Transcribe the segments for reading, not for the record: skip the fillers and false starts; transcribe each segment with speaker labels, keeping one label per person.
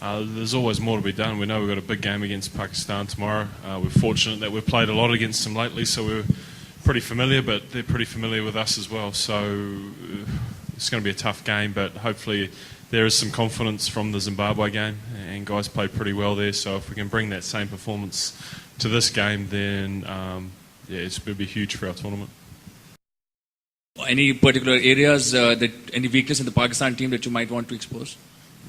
Speaker 1: There's always more to be done. We know we've got a big game against Pakistan tomorrow. We're fortunate that we've played a lot against them lately, so we're pretty familiar, but they're pretty familiar with us as well. So it's going to be a tough game, but hopefully there is some confidence from the Zimbabwe game, and guys played pretty well there. So if we can bring that same performance to this game, then it's going to be huge for our tournament.
Speaker 2: Any particular areas, any weakness in the Pakistan team that you might want to expose?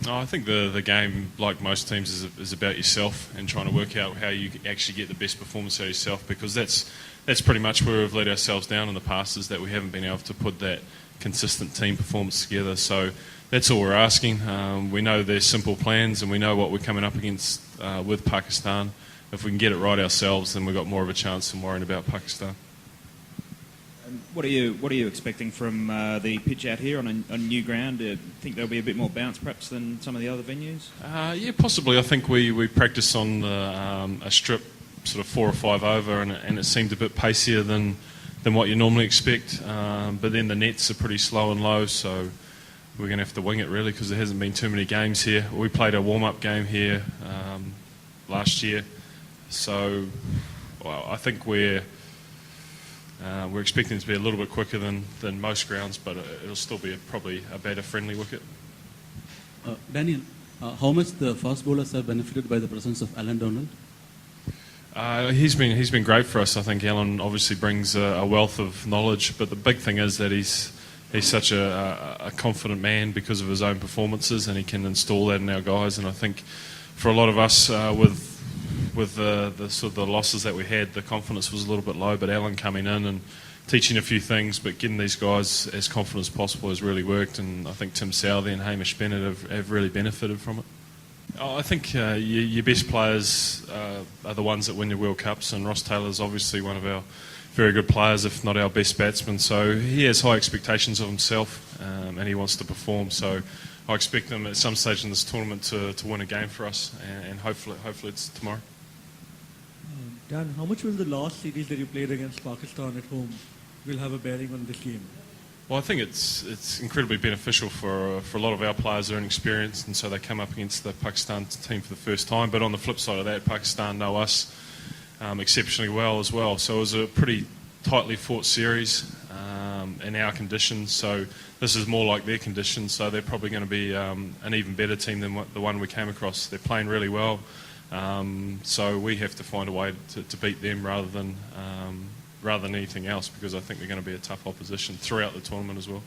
Speaker 1: No, I think the game, like most teams, is about yourself and trying to work out how you actually get the best performance out of yourself, because that's pretty much where we've let ourselves down in the past, is that we haven't been able to put that consistent team performance together. So that's all we're asking. We know there's simple plans and we know what we're coming up against with Pakistan. If we can get it right ourselves, then we've got more of a chance than worrying about Pakistan.
Speaker 3: What are you expecting from the pitch out here on a new ground? Do you think there'll be a bit more bounce perhaps than some of the other venues?
Speaker 1: Yeah, possibly. I think we practiced on a strip sort of 4 or 5 over, and it seemed a bit pacier than what you normally expect. But then the nets are pretty slow and low, so we're going to have to wing it really, because there hasn't been too many games here. We played a warm-up game here last year, so I think we're expecting it to be a little bit quicker than most grounds, but it'll still be probably a better friendly wicket.
Speaker 4: Daniel, how much the fast bowlers have benefited by the presence of Alan Donald?
Speaker 1: He's been great for us. I think Alan obviously brings a wealth of knowledge, but the big thing is that he's such a confident man because of his own performances, and he can install that in our guys. And I think for a lot of us with the sort of the losses that we had, the confidence was a little bit low, but Alan coming in and teaching a few things, but getting these guys as confident as possible has really worked, and I think Tim Southey and Hamish Bennett have really benefited from it. I think your best players are the ones that win your World Cups, and Ross Taylor's obviously one of our very good players, if not our best batsman, so he has high expectations of himself, and he wants to perform, so I expect him at some stage in this tournament to win a game for us, and hopefully it's tomorrow.
Speaker 5: Dan, how much will the last series that you played against Pakistan at home will have a bearing on this game?
Speaker 1: Well, I think it's incredibly beneficial for a lot of our players that are inexperienced, and so they come up against the Pakistan team for the first time. But on the flip side of that, Pakistan know us exceptionally well as well. So it was a pretty tightly fought series in our conditions. So this is more like their conditions. So they're probably going to be an even better team than the one we came across. They're playing really well. So we have to find a way to beat them rather than anything else, because I think they're going to be a tough opposition throughout the tournament as well.